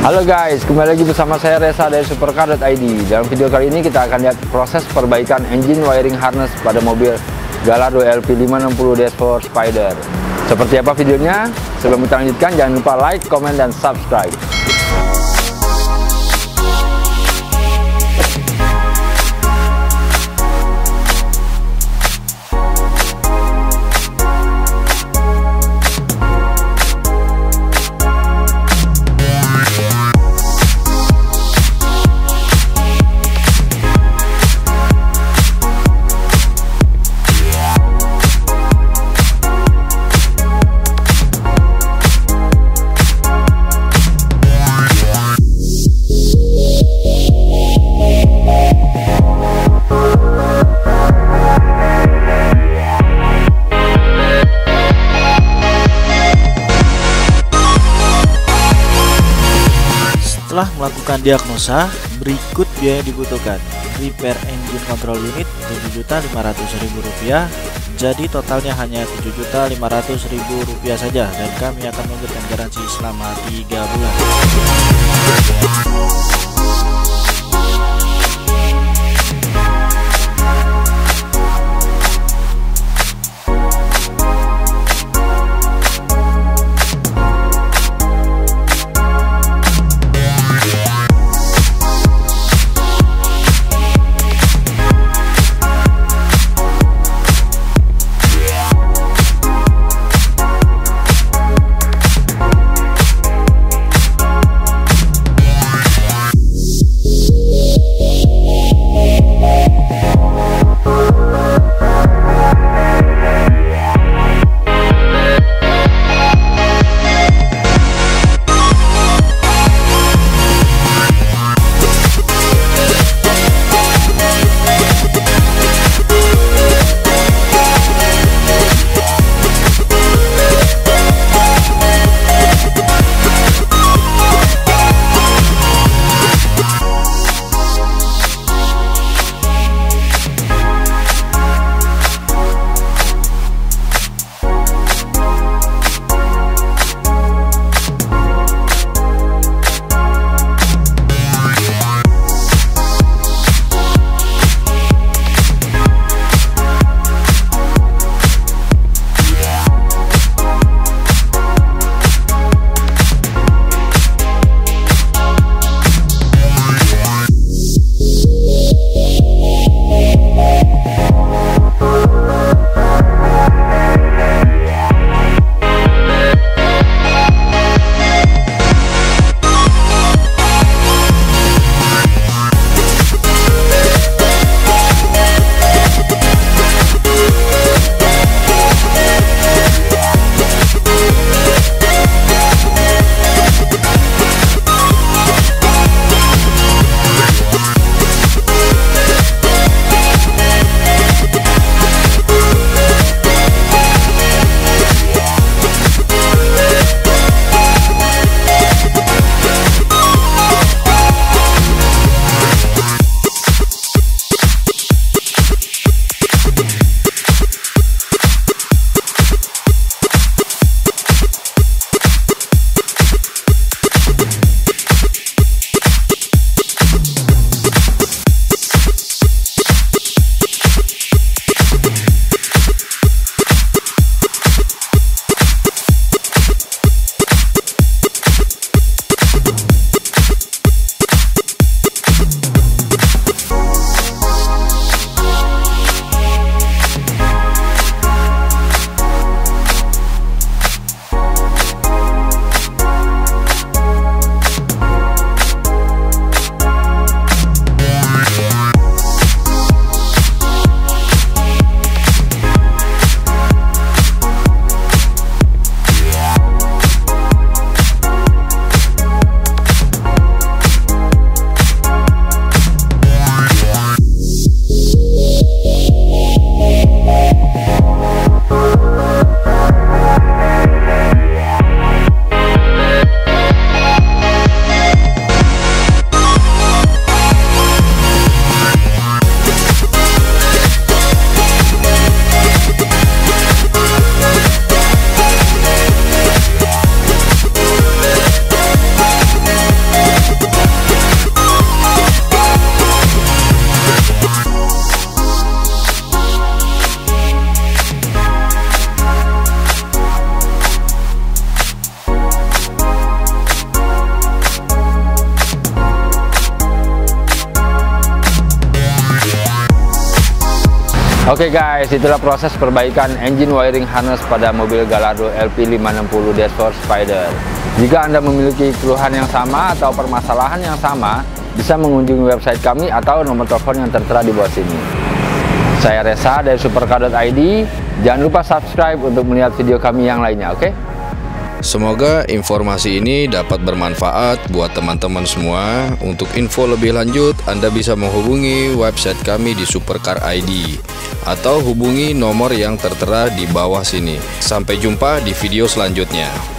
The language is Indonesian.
Halo guys, kembali lagi bersama saya Reza dari Supercar.id. Dalam video kali ini kita akan lihat proses perbaikan engine wiring harness pada mobil Gallardo LP 560 dashboard Spyder. Seperti apa videonya? Sebelum kita lanjutkan, jangan lupa like, comment, dan subscribe. Setelah melakukan diagnosa, berikut biaya yang dibutuhkan. Repair engine control unit Rp7.500.000, jadi totalnya hanya Rp7.500.000 saja, dan kami akan memberikan garansi selama 3 bulan. Oke guys, itulah proses perbaikan engine wiring harness pada mobil Gallardo LP560 Dashboard Spyder. Jika Anda memiliki keluhan yang sama atau permasalahan yang sama, bisa mengunjungi website kami atau nomor telepon yang tertera di bawah sini. Saya Reza dari Supercar.id. Jangan lupa subscribe untuk melihat video kami yang lainnya, oke? Semoga informasi ini dapat bermanfaat buat teman-teman semua. Untuk info lebih lanjut, Anda bisa menghubungi website kami di Supercar.id atau hubungi nomor yang tertera di bawah sini. Sampai jumpa di video selanjutnya.